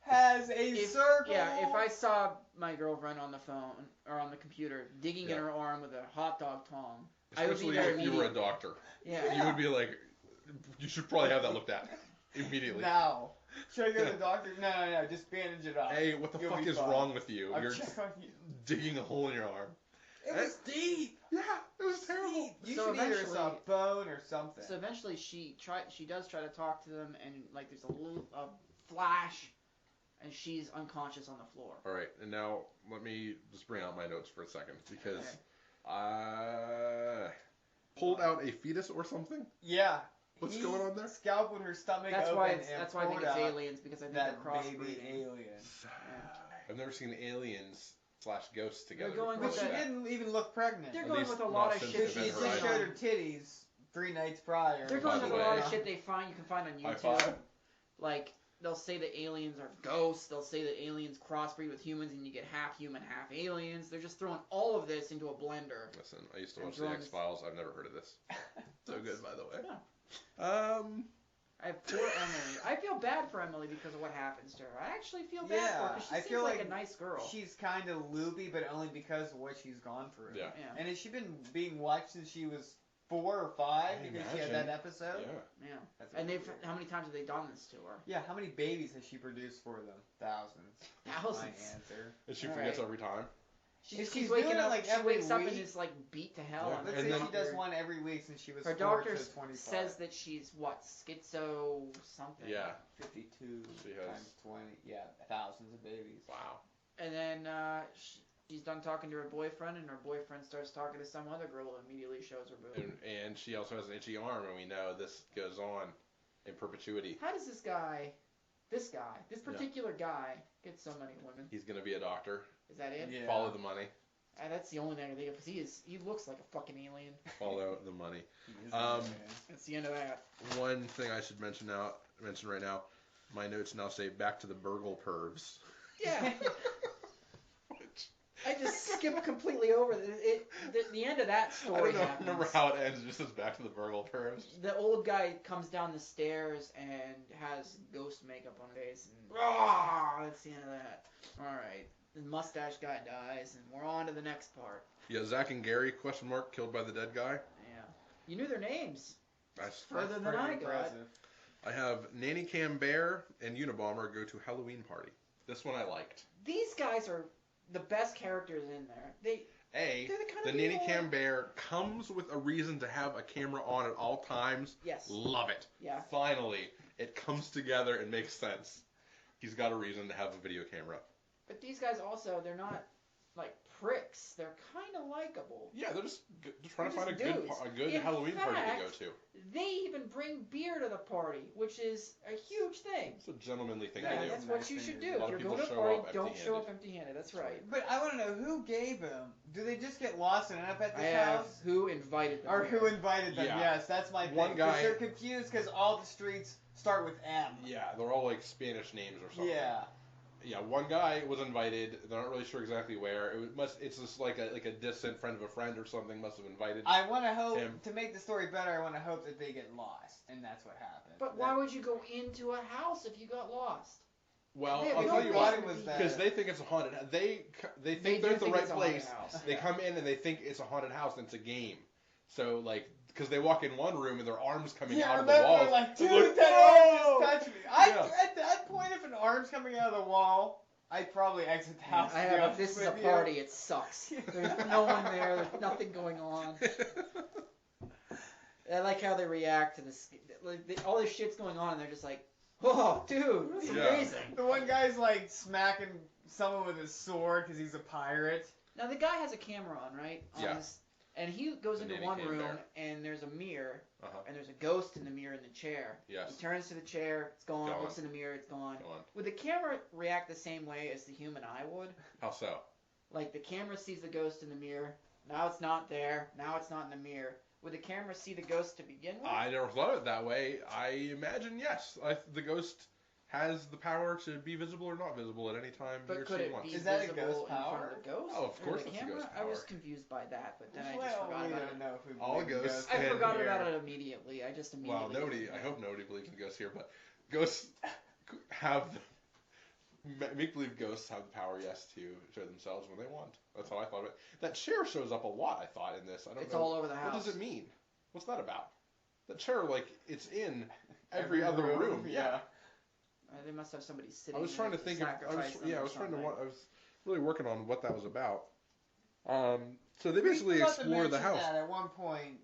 has a If- circle. Yeah, if I saw my girlfriend on the phone or on the computer digging Yeah. in her arm with a hot dog tong, I would be Especially there if you were a immediately. doctor. Yeah. You would be like, you should probably have that looked at immediately. Now. Should I go to the doctor? No, just bandage it up. Hey, what the You'll fuck be is fine. wrong with you? I'll You're check on you. digging a hole in your arm. It was deep. Yeah, it was terrible. Deep. You So should either eventually- saw a bone or something. So eventually she does try to talk to them, and like there's a flash, and she's unconscious on the floor. All right, and now let me just bring out my notes for a second because Okay. I pulled out a fetus or something. Yeah. What's He going on there? Scalpeled her stomach That's open why and that's why I think pulled it's out aliens, because I think that they're baby crossbreeding. alien. I've never seen aliens / ghosts together. going But with she that. didn't even look pregnant. They're At going least with a not lot of since shit. Event She they just Horizon. find showed on- her titties 3 nights prior. They're By going the with a lot way- of shit they find. You can find on High YouTube. five. Like they'll say that aliens are ghosts. They'll say that aliens crossbreed with humans, and you get half human, half aliens. They're just throwing all of this into a blender. Listen, I used to And watch the drones. X-Files. I've never heard of this. So good, by the way. Yeah. I I have poor Emily. I feel bad for Emily because of what happens to her. I actually feel bad for her Yeah, because she I seems feel like like a nice girl. She's kind of loopy, but only because of what she's gone through. Yeah. Yeah. And has she been being watched since she was 4 or 5 I because she had imagine. that episode? Yeah. Yeah. That's And really they've weird. how many times have they done this to her? Yeah, how many babies has she produced for them? Thousands. Thousands. My answer. And she All forgets right. every time. If She's she's waking doing it, up. like, she every wakes up and week- is like beat to hell. Yeah. on Let's And say then- she does one every week since she was Her 4 doctor to 25. says that she's what, schizo something. Yeah. 52 She has- times 20. Yeah, thousands of babies. Wow. And then she's done talking to her boyfriend, and her boyfriend starts talking to some other girl who immediately shows her boob. And she also has an itchy arm, and we know this goes on in perpetuity. How does this particular guy, get so many women? He's gonna be a doctor. Is that it? Yeah. Follow the money. That's the only thing I think of, because he looks like a fucking alien. Follow the money. He is Um, man. That's the end of that. One thing I should mention right now. My notes now say back to the burgle pervs. Yeah. Which, I just skipped completely over the end of that I story. don't know, happens. remember how it ends. It just says back to the burgle pervs. The old guy comes down the stairs and has ghost makeup on his face, and that's the end of that. All right, the mustache guy dies, and we're on to the next part. Yeah, Zach and Gary, killed by the dead guy. Yeah, you knew their names That's further than Pretty I got. impressive. I have Nanny Cam Bear and Unabomber go to Halloween party. This one I liked. These guys are the best characters in there. They're the kind The of Nanny people- Cam Bear comes with a reason to have a camera on at all times. Yes. Love it. Yeah. Finally, it comes together and makes sense. He's got a reason to have a video camera. But these guys also, they're not like pricks. They're kind of likable. Yeah, they're just trying to They're find just dudes. a good In Halloween party to go fact, to. They even bring beer to the party, which is a huge thing. It's a gentlemanly thing Yeah, to do. That's a what nice you thing should to do. do. A lot If of you're going to people a show party, up don't show up empty-handed. empty-handed. That's right. But I want to know who gave them. Do they just get lost and end up at I this have house? who invited them. Or here. who invited them? Yeah. Yes, that's my thing. One guy- They're confused because all the streets start with M. Yeah, they're all like Spanish names or something. Yeah. Yeah, one guy was invited. They're not really sure exactly where. It's just like a distant friend of a friend or something must have invited. I want to hope, Him. to make the story better, I want to hope that they get lost. And that's what happened. But why would you go into a house if you got lost? Well, They have I'll no tell you reason what. it to was be that- Because they think it's a haunted. They They think do they're at the think right it's a haunted place. house. They come in and they think it's a haunted house and it's a game. So like, because they walk in one room and their arms coming Yeah, out I of the remember walls. like, It's dude, that "Whoa!" arm just touched me. Yeah. At that point, if an arm's coming out of the wall, I'd probably exit the house. I to be have. honest This is a with you. party. It sucks. There's no one there. There's nothing going on. I like how they react to this. Like, all this shit's going on, and they're just like, "Oh, dude, this is Yeah. amazing." The one guy's like smacking someone with his sword because he's a pirate. Now the guy has a camera on, right? On Yeah. his- and he goes The into nanny one cam room, there. and there's a mirror, Uh-huh. and there's a ghost in the mirror in the chair. Yes. He turns to the chair, it's gone. Gone. Looks in the mirror, it's gone. Go on. Would the camera react the same way as the human eye would? How so? Like the camera sees the ghost in the mirror, now it's not there, now it's not in the mirror. Would the camera see the ghost to begin with? I never thought of it that way. I imagine yes. The ghost has the power to be visible or not visible at any time he But or could she it wants. be Is that a visible ghost in front power? of the ghost? Oh, of or course the it's a camera? ghost I was power. confused by that, but then I Well, just forgot we about don't it. know if we All believe in ghosts I can forgot hear. about it immediately. I just immediately. Well, nobody. I hope nobody believes in ghosts here, but ghosts have make believe ghosts have the power, yes, to show themselves when they want. That's how I thought of it. That chair shows up a lot. I thought in this. I don't It's know. all over the What house. does it mean? What's that about? That chair, like, it's in every other room. Yeah. They must have somebody sitting. I was trying to think of. I was trying to. I was really working on what that was about. So they basically We forgot to explore the mention house. that at one point,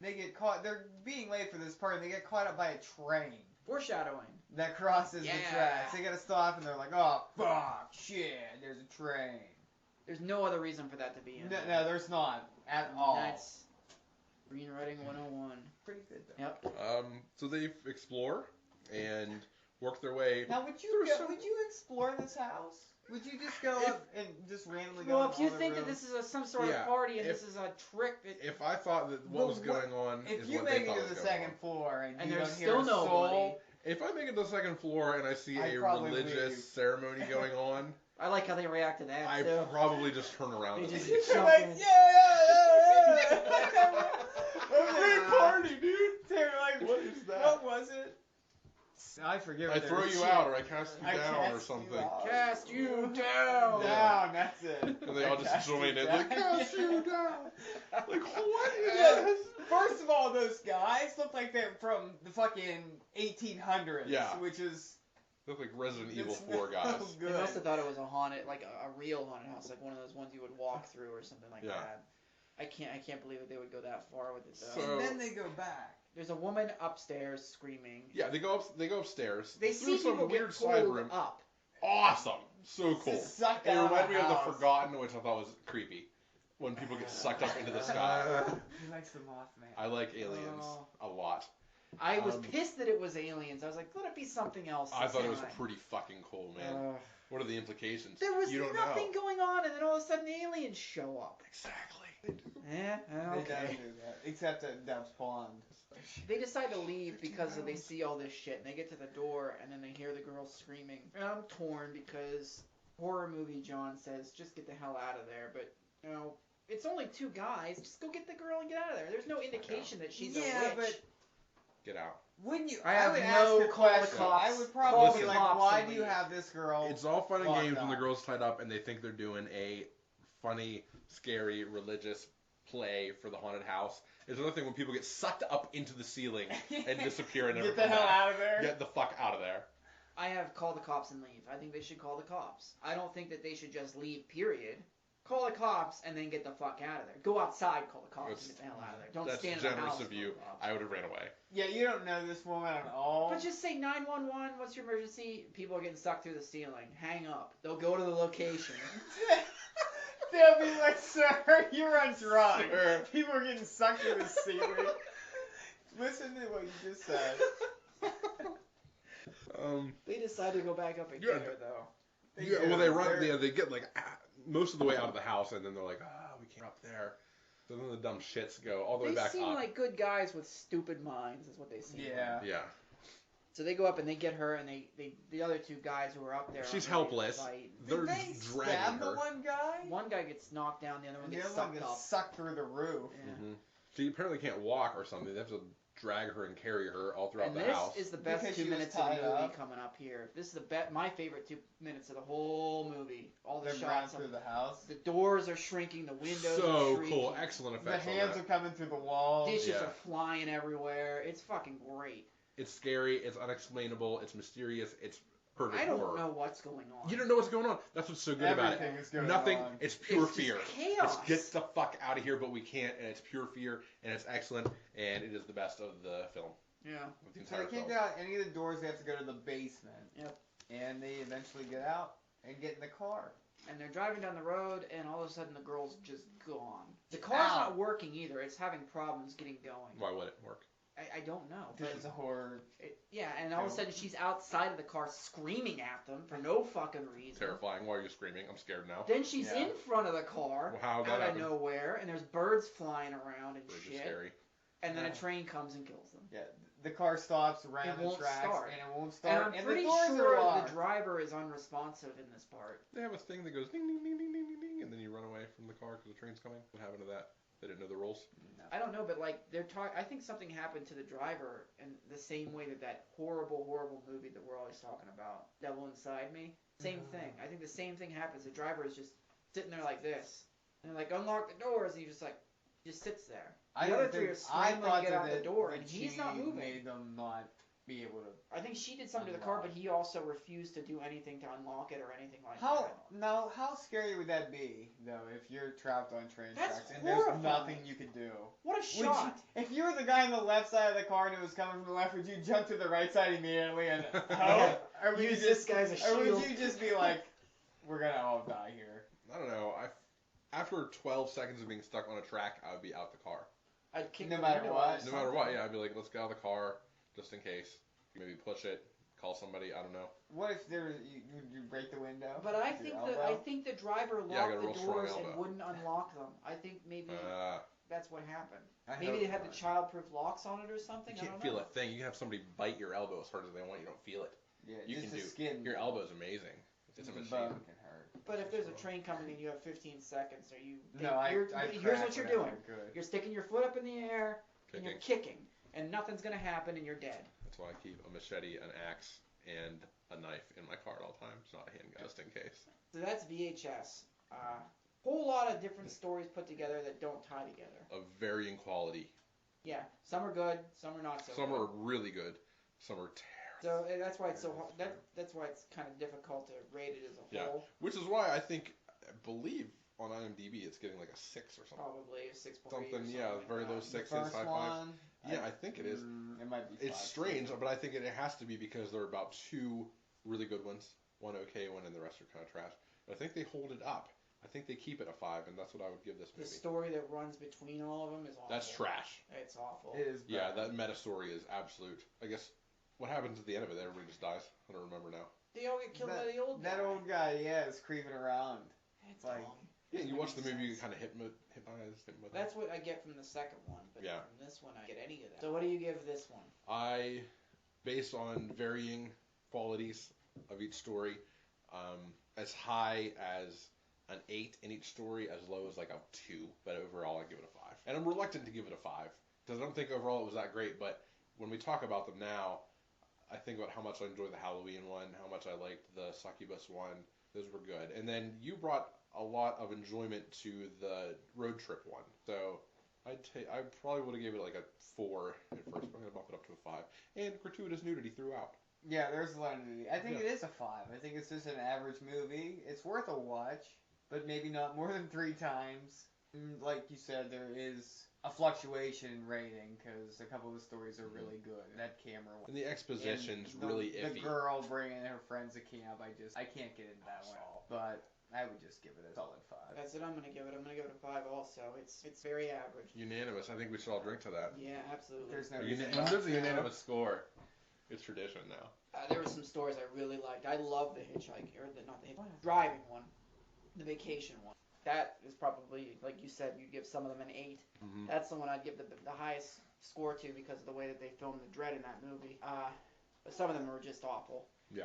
they get caught. They're being late for this party. And they get caught up by a train Foreshadowing. that crosses the Yeah. tracks. They gotta stop, and they're like, "Oh fuck, shit! There's a train." There's no other reason for that to be in. No, there. there's not at all. That's screenwriting 101. pretty good though. Yep. So they explore and work their way. Now, would you There's some- would you explore this house? Would you just go If- up and just randomly go? Well, in if you all the think that rooms? this is some sort Yeah, of party and if- this is a trick, that, If I thought that what Well, was going on if is you what make they it thought to was the going second on. floor and, and you there's don't hear still a nobody. soul, If I make it to the second floor and I see I'd a probably religious leave. ceremony going on, I like how they react to that I too. probably just turn around They and just- leave. You're Jump like, in. yeah. Great party, dude. They're like, What is that? What was it? I forget. I what throw it you was. out or I cast you I down cast or you something. out. Cast you down. Down, that's it. And they all just Cast join you in. down. They cast you down. Like, what is Yeah, this? First of all, those guys look like they're from the fucking 1800s. Yeah. Which is Look like Resident Evil it's 4 guys. no They good. must have thought it was a haunted, like a real haunted house, like one of those ones you would walk through or something like Yeah. that. I can't believe that they would go that far with it though. So- And then they go back. There's a woman upstairs screaming. Yeah, they go upstairs. They through see some people weird get side pulled room. up. Awesome. So cool. Just sucked It out of reminded me the of The house. Forgotten, which I thought was creepy. When people get sucked up into the sky. He likes the Mothman. I like aliens Oh. a lot. I was pissed that it was aliens. I was like, let it be something else. I thought it was time. pretty fucking cool, man. What are the implications? There was you don't nothing know. going on, and then all of a sudden aliens show up. Exactly. Yeah, They okay. don't do that. Except at Depth's Pond. They decide to leave because they see all this shit, and they get to the door, and then they hear the girl screaming. And I'm torn because horror movie John says, just get the hell out of there. But, you know, it's only 2 guys. Just go get the girl and get out of there. There's no indication that she's a witch. But Get out. wouldn't you? I have would no ask a call the question. cops. I would Call probably the be like, cops why and do you leave. have this girl? It's all fun and locked games when the up? girl's tied up and they think they're doing a funny, scary, religious play for the haunted house. There's another thing when people get sucked up into the ceiling and disappear and never Get the come hell back. out of there. Get the fuck out of there. I have call the cops and leave. I think they should call the cops. I don't think that they should just leave, period. Call the cops and then get the fuck out of there. Go outside, call the cops, and get the hell out of there. Don't That's stand in the generous house. of you. call the cops. I would have ran away. Yeah, you don't know this woman at all. But just say 911, what's your emergency? People are getting sucked through the ceiling. Hang up. They'll go to the location. They'll be like, sir, you're on drugs. Sir. People are getting sucked through the ceiling. Listen to what you just said. They decide to go back up and Yeah. get her, though. Yeah, do. well, they run. They're- Yeah, they get like most of the way out of the house, and then they're like, we can't up there. So then the dumb shits go all the way They back seem up. like good guys with stupid minds, is what they seem Yeah. like. Yeah, So they go up and they get her, and the other 2 guys who are up there. she's aren't ready to helpless. fight. They're Did they dragging stab her. the one guy? One guy gets knocked down, the other one And the gets other one sucked gets up. sucked through the roof. Yeah. Hmm. She apparently can't walk or something. They have to drag her and carry her all throughout And the this house. is the best Because 2 she was minutes of the tied movie up. coming up here. This is my favorite 2 minutes of the whole movie. All the They're running shots through of the house. the doors are shrinking, the windows are So shrinking. cool, excellent The effects on hands that. are coming through the walls. Dishes Yeah. are flying everywhere. It's fucking great. It's scary. It's unexplainable. It's mysterious. It's perfect I don't horror. know what's going on. You don't know what's going on. That's what's so good about Everything it. is going Nothing. on. It's pure It's just fear. chaos. It's get the fuck out of here, but we can't. And it's pure fear, and it's excellent, and it is the best of the film. Yeah. Of the So they entire can't film. get out any of the doors. They have to go to the basement. Yep. And they eventually get out and get in the car. And they're driving down the road, and all of a sudden the girl's just gone. The car's Ow. not working either. It's having problems getting going. Why would it work? I don't know. This is a horror. Yeah, and all of a sudden she's outside of the car screaming at them for no fucking reason. Terrifying. Why are you screaming? I'm scared now. Then she's Yeah. in front of the car Well, how out that of happened? nowhere, and there's birds flying around and Bridge is shit. scary. And then Yeah. a train comes and kills them. Yeah, the car stops around It the won't tracks start. and it won't And start. I'm And pretty the doors sure are locked. the driver is unresponsive in this part. They have a thing that goes ding ding ding ding ding ding ding, and then you run away from the car because the train's coming. What happened to that? They didn't know the rules. I don't know, but like they're talking. I think something happened to the driver in the same way that horrible, horrible movie that we're always talking about, Devil Inside Me. Same thing. I think the same thing happens. The driver is just sitting there like this, and they're like, unlock the doors, and he just sits there. The other three are scrambling to get out the door, and he's not moving. Made them not be able to. I think she did something to the car, but he also refused to do anything to unlock it or anything like How that. how scary would that be though if you're trapped on train That's tracks and there's horrifying. nothing you could do? What a Would shot! you, if you were the guy on the left side of the car and it was coming from the left, would you jump to the right side immediately and or would Use you this just, guy as a or shield. would you just be like, we're gonna all die here? I don't know. After 12 seconds of being stuck on a track, I would be out the car. I'd kick No the matter window what? out or No matter what, something. yeah, I'd be like, let's get out of the car, just in case. Maybe push it, call somebody, I don't know. What if you break the window? But I with your think elbow? the driver Yeah, I got locked a real the strong doors elbow. and wouldn't unlock them. I think maybe that's what happened. I Maybe hope they had the not. childproof locks on it or something. You I can't don't feel know. a thing. You can have somebody bite your elbow as hard as they want, you don't feel it. Yeah, You just can the do. skin. Your elbow's amazing. It's a The machine. bone can hurt. But if there's a train coming and you have 15 seconds, or you No, I here's what you're doing. Good. You're sticking your foot up in the air and you're Kicking. kicking, and nothing's gonna happen, and you're dead. That's why I keep a machete, an axe, and a knife in my car at all times, not a handgun, just in case. So that's VHS. Whole lot of different stories put together that don't tie together. Of varying quality. Yeah, some are good, some are not so Some good. are really good, some are terrible. So that's why it's so hard. That's why it's kind of difficult to rate it as a Yeah. whole. Which is why I believe on IMDb it's getting like a 6 or something. Probably a 6.8. Something, yeah, very low The sixes, first high fives. one. Yeah, I think it is. It might be. It's five, strange, too. but I think it has to be because there are about 2 really good ones, one okay one, and the rest are kind of trash. But I think they hold it up. I think they keep it a 5, and that's what I would give this The movie. story that runs between all of them is awful. That's trash. It's awful. It is bad. Yeah, that meta story is absolute. I guess what happens at the end of it? Everybody just dies. I don't remember now. They all get killed by the old guy. That old guy, yeah, is creeping around. It's like- dumb. Yeah, you Doesn't watch the make movie, you sense. kind of hypnotized. That's what I get from the second one, but Yeah. from this one I get any of that. So what do you give this one? I, based on varying qualities of each story, as high as an 8 in each story, as low as like a 2, but overall I give it a 5. And I'm reluctant to give it a 5, because I don't think overall it was that great, but when we talk about them now, I think about how much I enjoyed the Halloween one, how much I liked the Succubus one. Those were good. And then you brought a lot of enjoyment to the road trip one. So I probably would have gave it like a 4 at first, but I'm going to bump it up to a 5. And gratuitous nudity throughout. Yeah, there's a lot of nudity. I think Yeah. it is a 5. I think it's just an average movie. It's worth a watch, but maybe not more than 3 times. And like you said, there is a fluctuation in rating because a couple of the stories are really good. That camera one. And the exposition's And the- really The iffy. girl bringing her friends to camp, I can't get into that one. But I would just give it a solid 5. That's what I'm gonna give it. I'm gonna give it a 5 also. It's very average. Unanimous. I think we should all drink to that. Yeah, absolutely. There's no When reason not there's a to. unanimous score, it's tradition now. There were some stories I really liked. I love the hitchhiking, or not the driving one, the vacation one. That is probably, like you said, you'd give some of them an 8. Mm-hmm. That's the one I'd give the highest score to because of the way that they filmed the dread in that movie. But some of them were just awful. Yeah.